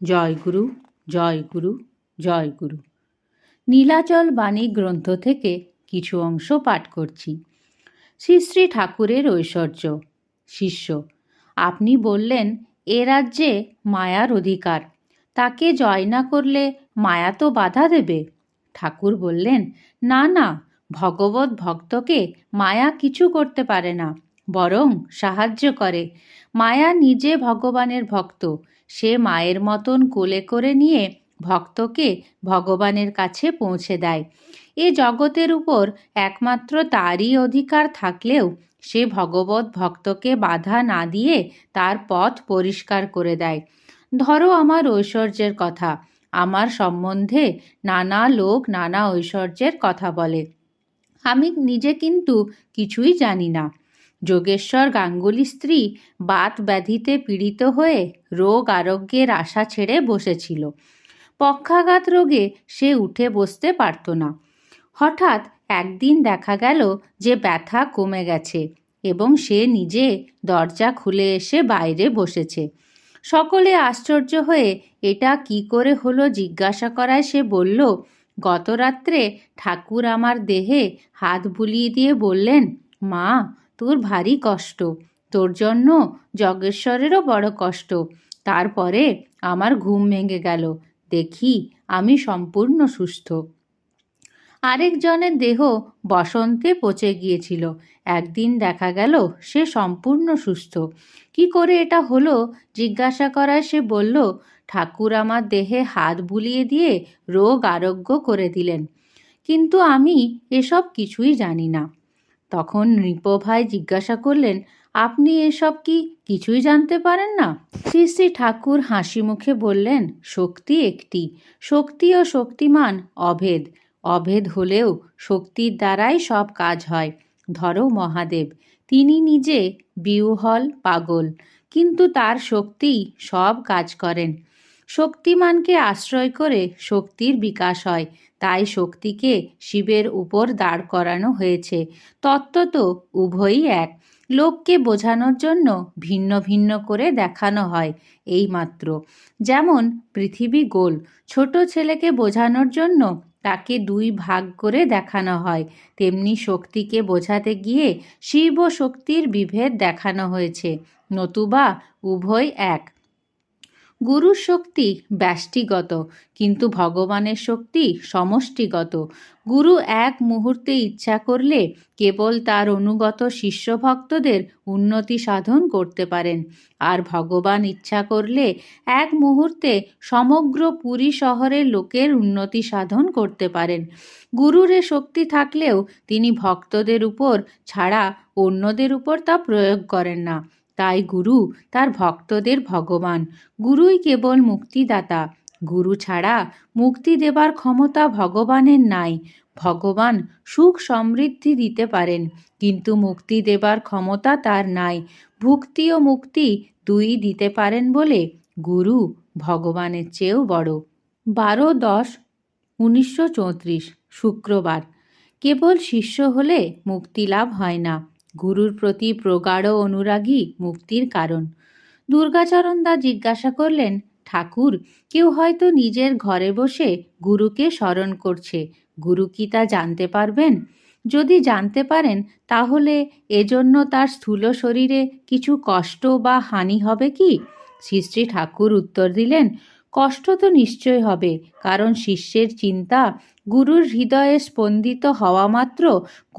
জয় গুরু, জয় গুরু, জয় গুরু। নীলাচল বাণী গ্রন্থ থেকে কিছু অংশ পাঠ করছি। শ্রী শ্রী ঠাকুরের ঐশ্বর্য। শিষ্য: আপনি বললেন এ রাজ্যে মায়ার অধিকার, তাকে জয় না করলে মায়া তো বাধা দেবে। ঠাকুর বললেন, না না, ভগবত ভক্তকে মায়া কিছু করতে পারে না, বরং সাহায্য করে। মায়া নিজে ভগবানের ভক্ত, সে মায়ের মতন কোলে করে নিয়ে ভক্তকে ভগবানের কাছে পৌঁছে দেয়। এ জগতের উপর একমাত্র তারই অধিকার থাকলেও সে ভগবত ভক্তকে বাধা না দিয়ে তার পথ পরিষ্কার করে দেয়। ধরো আমার ঐশ্বর্যের কথা, আমার সম্বন্ধে নানা লোক নানা ঐশ্বর্যের কথা বলে, আমি নিজে কিন্তু কিছুই জানি না। যোগেশ্বর গাঙ্গুলি স্ত্রী বাত ব্যাধিতে পীড়িত হয়ে রোগ আরোগ্যের আশা ছেড়ে বসেছিল। পক্ষাঘাত রোগে সে উঠে বসতে পারত না। হঠাৎ একদিন দেখা গেল যে ব্যথা কমে গেছে এবং সে নিজে দরজা খুলে এসে বাইরে বসেছে। সকলে আশ্চর্য হয়ে এটা কি করে হলো জিজ্ঞাসা করায় সে বলল, গত রাত্রে ঠাকুর আমার দেহে হাত বুলিয়ে দিয়ে বললেন, মা, তোর ভারী কষ্ট, তোর জন্য যজ্ঞেশ্বরেরও বড় কষ্ট। তারপরে আমার ঘুম ভেঙে গেল, দেখি আমি সম্পূর্ণ সুস্থ। আরেকজনের দেহ বসন্তে পচে গিয়েছিল, একদিন দেখা গেল সে সম্পূর্ণ সুস্থ। কি করে এটা হলো জিজ্ঞাসা করায় সে বলল, ঠাকুর আমার দেহে হাত বুলিয়ে দিয়ে রোগ আরোগ্য করে দিলেন, কিন্তু আমি এসব কিছুই জানি না। তখন নৃপভাই জিজ্ঞাসা করলেন, আপনি এসব কি কিছুই জানতে পারেন না? শ্রী শ্রী ঠাকুর হাসি মুখে বললেন, শক্তি একটি, শক্তি ও শক্তিমান অভেদ। অভেদ হলেও শক্তির দ্বারাই সব কাজ হয়। ধরো মহাদেব, তিনি নিজে বিহ্বল পাগল, কিন্তু তার শক্তি সব কাজ করেন। শক্তিমানকে আশ্রয় করে শক্তির বিকাশ হয়, তাই শক্তিকে শিবের উপর দাঁড় করানো হয়েছে। তত্ত্বত উভয়ই এক, লোককে বোঝানোর জন্য ভিন্ন ভিন্ন করে দেখানো হয় এই মাত্র। যেমন পৃথিবী গোল, ছোট ছেলেকে বোঝানোর জন্য তাকে দুই ভাগ করে দেখানো হয়, তেমনি শক্তিকে বোঝাতে গিয়ে শিব ও শক্তির বিভেদ দেখানো হয়েছে, নতুবা উভয় এক। গুরুর শক্তি ব্যষ্টিগত, কিন্তু ভগবানের শক্তি সমষ্টিগত। গুরু এক মুহূর্তে ইচ্ছা করলে কেবল তার অনুগত শিষ্য ভক্তদের উন্নতি সাধন করতে পারেন, আর ভগবান ইচ্ছা করলে এক মুহূর্তে সমগ্র পুরী শহরের লোকের উন্নতি সাধন করতে পারেন। গুরুর এ শক্তি থাকলেও তিনি ভক্তদের উপর ছাড়া অন্যদের উপর তা প্রয়োগ করেন না। তাই গুরু তার ভক্তদের ভগবান। গুরুই কেবল মুক্তিদাতা। গুরু ছাড়া মুক্তি দেবার ক্ষমতা ভগবানের নাই। ভগবান সুখ সমৃদ্ধি দিতে পারেন, কিন্তু মুক্তি দেবার ক্ষমতা তার নাই। ভুক্তি ও মুক্তি দুই দিতে পারেন বলে গুরু ভগবানের চেয়েও বড়। 12-10-1934 শুক্রবার। কেবল শিষ্য হলে মুক্তি লাভ হয় না, গুরুর প্রতি প্রগাঢ় অনুরাগী মুক্তির কারণ। দুর্গাচরণ দা জিজ্ঞাসা করলেন, ঠাকুর, কেউ হয়তো নিজের ঘরে বসে গুরুকে স্মরণ করছে, গুরু কি তা জানতে পারবেন? যদি জানতে পারেন, তাহলে এজন্য তার স্থূল শরীরে কিছু কষ্ট বা হানি হবে কি? শ্রী শ্রী ঠাকুর উত্তর দিলেন, কষ্ট তো নিশ্চয় হবে, কারণ শিষ্যের চিন্তা গুরুর হৃদয়ে স্পন্দিত হওয়া মাত্র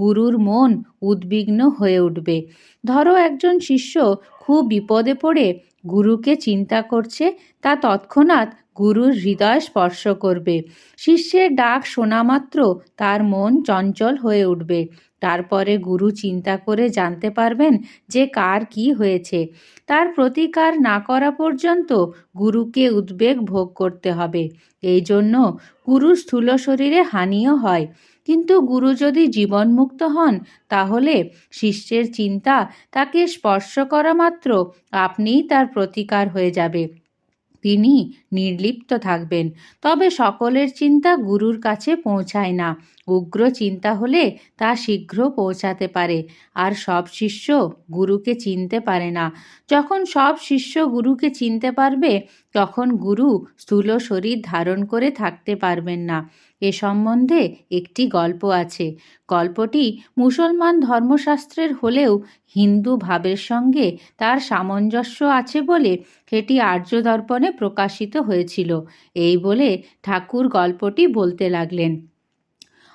গুরুর মন উদ্বিগ্ন হয়ে উঠবে। ধরো একজন শিষ্য খুব বিপদে পড়ে গুরুকে চিন্তা করছে, তা তৎক্ষণাৎ গুরুর হৃদয় স্পর্শ করবে। শিষ্যের ডাক শোনা মাত্র তার মন চঞ্চল হয়ে উঠবে। তারপরে গুরু চিন্তা করে জানতে পারবেন যে কার কি হয়েছে। তার প্রতিকার না করা পর্যন্ত গুরুকে উদ্বেগ ভোগ করতে হবে। এই জন্য গুরুর স্থূল শরীরে হানিও হয়, কিন্তু গুরু যদি জীবনমুক্ত হন, তাহলে শিষ্যের চিন্তা তাকে স্পর্শ করা মাত্র আপনিই তার প্রতিকার হয়ে যাবে, তিনি নির্লিপ্ত থাকবেন। তবে সকলের চিন্তা গুরুর কাছে পৌঁছায় না। উগ্র চিন্তা হলে তা শীঘ্র পৌঁছাতে পারে, আর সব শিষ্য গুরুকে চিনতে পারে না। যখন সব শিষ্য গুরুকে চিনতে পারবে, তখন গুরু স্থূল শরীর ধারণ করে থাকতে পারবেন না। এ সম্বন্ধে একটি গল্প আছে। গল্পটি মুসলমান ধর্মশাস্ত্রের হলেও হিন্দু ভাবের সঙ্গে তার সামঞ্জস্য আছে বলে সেটি আর্যদর্পণে প্রকাশিত হয়েছিল। এই বলে ঠাকুর গল্পটি বলতে লাগলেন।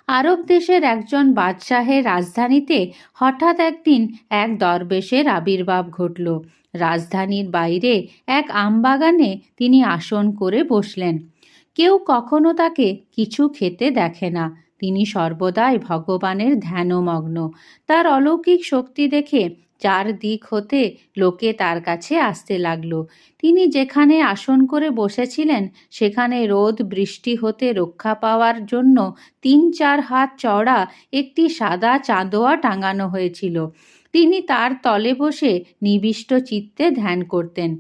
আরব দেশের একজন বাদশাহের রাজধানীতে হঠাৎ একদিন এক দরবেশের আবির্ভাব ঘটল। রাজধানীর বাইরে এক আমবাগানে তিনি আসন করে বসলেন। কেউ কখনো তাকে কিছু খেতে দেখে না। তিনি সর্বদাই ভগবানের ধ্যানমগ্ন। তার অলৌকিক শক্তি দেখে চারদিক হতে লোকে তার কাছে আসতে লাগলো। তিনি যেখানে আসন করে বসেছিলেন সেখানে রোদ বৃষ্টি হতে রক্ষা পাওয়ার জন্য ৩-৪ হাত চওড়া একটি সাদা চাঁদোয়া টাঙানো হয়েছিল। তিনি তার তলে বসে নিবিষ্ট চিত্তে ধ্যান করতেন।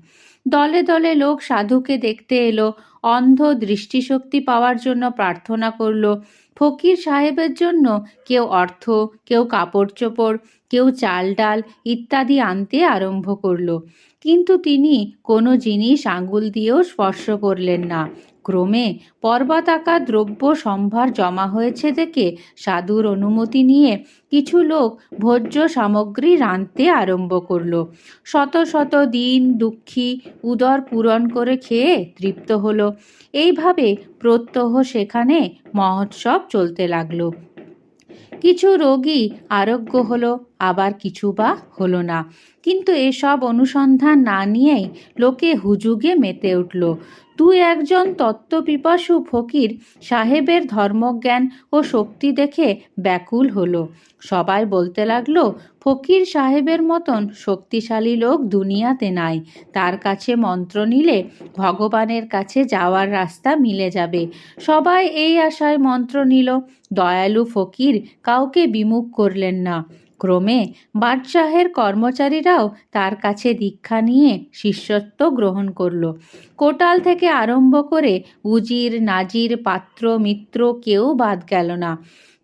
দলে দলে লোক সাধুকে দেখতে এলো, অন্ধ দৃষ্টিশক্তি পাওয়ার জন্য প্রার্থনা করলো। ফকির সাহেবের জন্য কেউ অর্থ, কেউ কাপড় চোপড়, কেউ চাল ডাল ইত্যাদি আনতে আরম্ভ করলো। কিন্তু তিনি কোনো জিনিস আঙুল দিয়েও স্পর্শ করলেন না। ক্রমে পর্বতাকার দ্রব্য সম্ভার জমা হয়েছে দেখে সাধুর অনুমতি নিয়ে কিছু লোক ভোজ্য সামগ্রী রাঁধতে আরম্ভ করলো। শত শত দিন দুঃখী উদর পূরণ করে খেয়ে তৃপ্ত হলো। এইভাবে প্রত্যহ সেখানে মহোৎসব চলতে লাগলো। কিছু রোগী আরোগ্য হলো, আবার কিছু বা হলো না। কিন্তু এসব অনুসন্ধান না নিয়েই লোকে হুজুগে মেতে উঠল। দুই একজন তত্ত্বপিপাসু ফকির সাহেবের ধর্মজ্ঞান ও শক্তি দেখে ব্যাকুল হলো। সবাই বলতে লাগলো, ফকির সাহেবের মতন শক্তিশালী লোক দুনিয়াতে নাই। তার কাছে মন্ত্র নিলে ভগবানের কাছে যাওয়ার রাস্তা মিলে যাবে। সবাই এই আশায় মন্ত্র নিল। দয়ালু ফকির কাউকে বিমুখ করলেন না। ক্রমে বাদশাহের কর্মচারীরাও তার কাছে দীক্ষা নিয়ে শিষ্যত্ব গ্রহণ করল। কোটাল থেকে আরম্ভ করে উজির নাজির পাত্র মিত্র কেউ বাদ গেল না।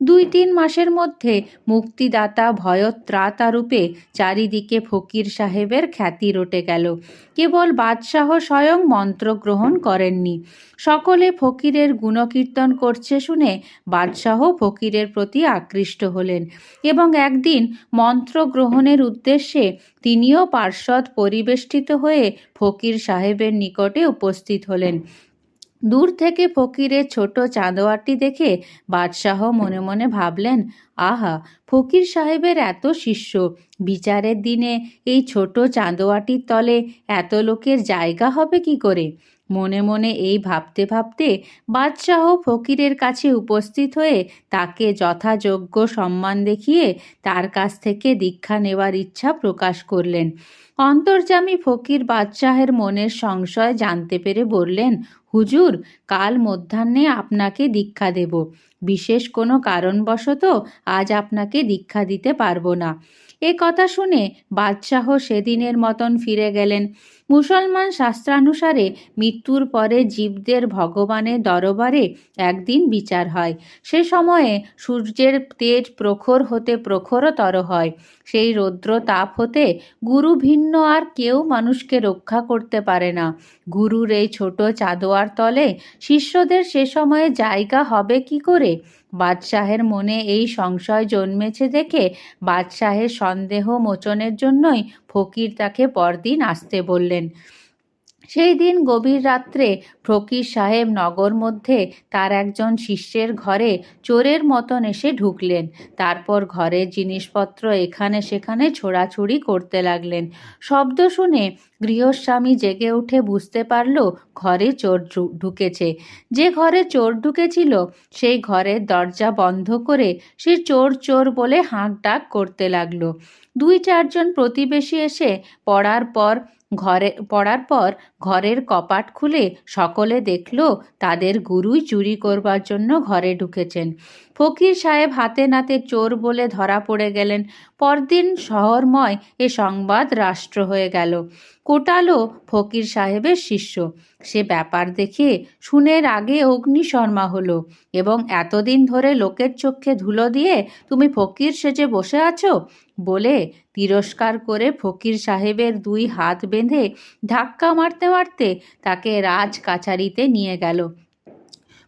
2-3 মাসের মধ্যে মুক্তিদাতা ভয়ত্রাতা রূপে চারিদিকে ফকির সাহেবের খ্যাতি রটে গেল। কেবল বাদশাহ স্বয়ং মন্ত্র গ্রহণ করেননি। সকলে ফকিরের গুণকীর্তন করছে শুনে বাদশাহ ফকিরের প্রতি আকৃষ্ট হলেন এবং একদিন মন্ত্র গ্রহণের উদ্দেশ্যে তিনিও পার্ষদ পরিবেষ্টিত হয়ে ফকির সাহেবের নিকটে উপস্থিত হলেন। দূর থেকে ফকিরের ছোট চাঁদোয়াটি দেখে বাদশাহ মনে মনে ভাবলেন, আহা, ফকির সাহেবের এত শিষ্য, বিচারের দিনে এই ছোট চাঁদোয়াটির তলে এত লোকের জায়গা হবে কি করে? মনে মনে এই ভাবতে ভাবতে বাদশাহ ফকিরের কাছে উপস্থিত হয়ে তাকে যথাযোগ্য সম্মান দেখিয়ে তার কাছ থেকে দীক্ষা নেওয়ার ইচ্ছা প্রকাশ করলেন। অন্তর্যামী ফকির বাদশাহের মনের সংশয় জানতে পেরে বললেন, হুজুর, কাল মধ্যাহ্নে আপনাকে দীক্ষা দেব। বিশেষ কোনো কারণবশত আজ আপনাকে দীক্ষা দিতে পারবো না। এ কথা শুনে বাদশাহ সেদিনের মতন ফিরে গেলেন। মুসলমান শাস্ত্রানুসারে মৃত্যুর পরে জীবদের ভগবানের দরবারে একদিন বিচার হয়। সে সময়ে সূর্যের তেজ প্রখর হতে প্রখরতর হয়। সেই রৌদ্র তাপ হতে গুরু ভিন্ন আর কেউ মানুষকে রক্ষা করতে পারে না। গুরুর এই ছোট চাঁদোয়ার তলে শিষ্যদের সে সময়ে জায়গা হবে কি করে? বাদশাহের মনে এই সংশয় জন্মেছে দেখে বাদশাহের সন্দেহ মোচনের জন্যই ফকির তাকে পরদিন আসতে বললেন। সেই দিন গভীর রাত্রে ফকির সাহেব নগর মধ্যে তার একজন শিষ্যের ঘরে চোরের মতন এসে ঢুকলেন। তারপর ঘরের জিনিসপত্র এখানে সেখানে ছোড়াছুড়ি করতে লাগলেন। শব্দ শুনে গৃহস্বামী জেগে উঠে বুঝতে পারল ঘরে চোর ঢুকেছে। যে ঘরে চোর ঢুকেছিল সেই ঘরের দরজা বন্ধ করে সে চোর চোর বলে হাঁক ডাক করতে লাগলো। 2-4 জন প্রতিবেশী এসে পড়ার পর ঘরের কপাট খুলে সকলে দেখল তাদের গুরুই চুরি করবার জন্য ঘরে ঢুকেছেন। ফকির সাহেব হাতে নাতে চোর বলে ধরা পড়ে গেলেন। পরদিন শহরময় এ সংবাদ রাষ্ট্র হয়ে গেল। কোটালও ফকির সাহেবের শিষ্য। সে ব্যাপার দেখে শুনে আগে অগ্নিশর্মা হলো এবং এতদিন ধরে লোকের চোখে ধুলো দিয়ে তুমি ফকির সেজে বসে আছো বলে তিরস্কার করে ফকির সাহেবের 2 হাত বেঁধে ধাক্কা মারতে আটতে তাকে রাজ কাছারিতে নিয়ে গেল।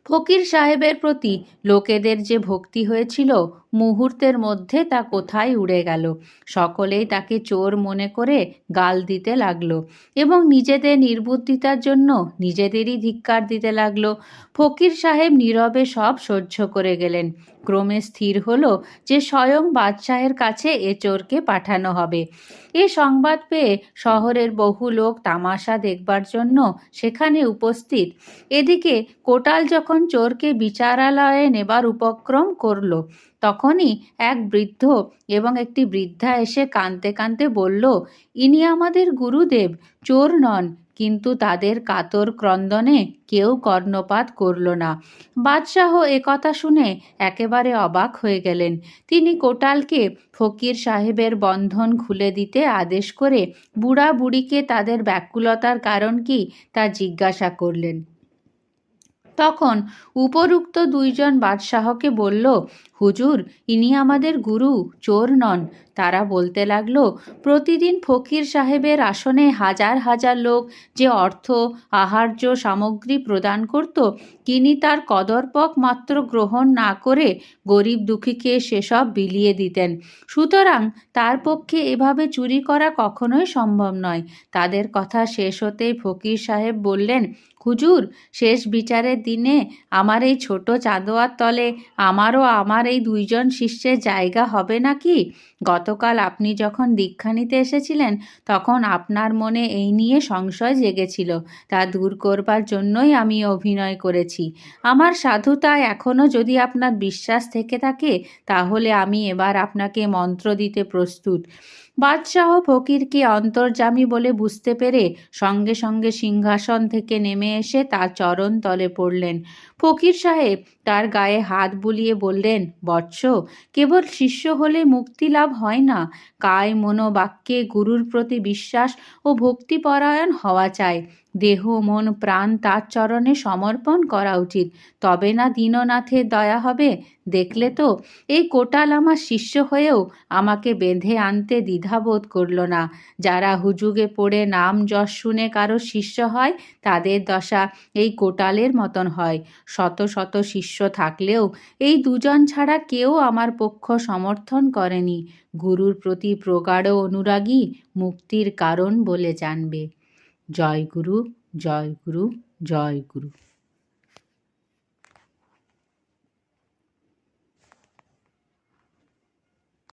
ফকির সাহেবের প্রতি লোকেদের যে ভক্তি হয়েছিল, মুহূর্তের মধ্যে তা কোথায় উড়ে গেল। সকলেই তাকে চোর মনে করে গাল দিতে লাগলো এবং নিজেদের নির্বুদ্ধিতার জন্য নিজেদেরই ধিক্কার দিতে লাগলো। ফকির সাহেব নীরবে সব সহ্য করে গেলেন। ক্রমে স্থির হলো যে স্বয়ং বাদশাহের কাছে এ চোরকে পাঠানো হবে। এ সংবাদ পেয়ে শহরের বহু লোক তামাশা দেখবার জন্য সেখানে উপস্থিত। এদিকে কোটাল যখন চোরকে বিচারালয়ে নেবার উপক্রম করল, তখনই এক বৃদ্ধ এবং একটি বৃদ্ধা এসে কাঁদতে কাঁদতে বলল, ইনি আমাদের গুরুদেব, চোর নন। কিন্তু তাদের কাতর ক্রন্দনে কেউ কর্ণপাত করল না। বাদশাহ একথা শুনে একেবারে অবাক হয়ে গেলেন। তিনি কোটালকে ফকির সাহেবের বন্ধন খুলে দিতে আদেশ করে বুড়া বুড়িকে তাদের ব্যাকুলতার কারণ কি তা জিজ্ঞাসা করলেন। তখন উপরুক্ত দুইজন বাদশাহকে বলল, হুজুর, ইনি আমাদের গুরু, চোর নন। তারা বলতে লাগলো, প্রতিদিন ফকির সাহেবের আসনে হাজার হাজার লোক যে অর্থ আহার্য সামগ্রী প্রদান করত, তিনি তার কদর্পক মাত্র গ্রহণ না করে গরিব দুঃখীকে সেসব বিলিয়ে দিতেন। সুতরাং তার পক্ষে এভাবে চুরি করা কখনোই সম্ভব নয়। তাদের কথা শেষ হতেই ফকির সাহেব বললেন, হুজুর, শেষ বিচারের দিনে আমার এই ছোট চাঁদোয়ার তলে আমারও আমার এই দুইজন শিষ্যের জায়গা হবে নাকি? গতকাল আপনি যখন দীক্ষা নিতে এসেছিলেন, তখন আপনার মনে এই নিয়ে সংশয় জেগেছিল। তা দূর করবার জন্যই আমি অভিনয় করেছি। আমার সাধুতায় এখনও যদি আপনার বিশ্বাস থেকে থাকে, তাহলে আমি এবার আপনাকে মন্ত্র দিতে প্রস্তুত। বাদশাহ ফকিরকে অন্তর্যামী বলে বুঝতে পেরে সঙ্গে সঙ্গে সিংহাসন থেকে নেমে এসে তার চরণ তলে পড়লেন। ফকির সাহেব তার গায়ে হাত বুলিয়ে বললেন, বৎস, কেবল শিষ্য হলে মুক্তি লাভ হয় না, কায় মনোবাক্যে গুরুর প্রতি বিশ্বাস ও ভক্তিপরায়ণ হওয়া চাই। দেহ মন প্রাণ তার চরণে সমর্পণ করা উচিত, তবে না দীননাথের দয়া হবে। দেখলে তো, এই কোটাল আমার শিষ্য হয়েও আমাকে বেঁধে আনতে দ্বিধাবোধ করল না। যারা হুজুগে পড়ে নাম যশ শুনে কারো শিষ্য হয়, তাদের দশা এই কোটালের মতন হয়। শত শত শিষ্য থাকলেও এই দুজন ছাড়া কেউ আমার পক্ষ সমর্থন করেনি। গুরুর প্রতি প্রগাঢ় অনুরাগী মুক্তির কারণ বলে জানবে। জয় গুরু, জয় গুরু, জয় গুরু।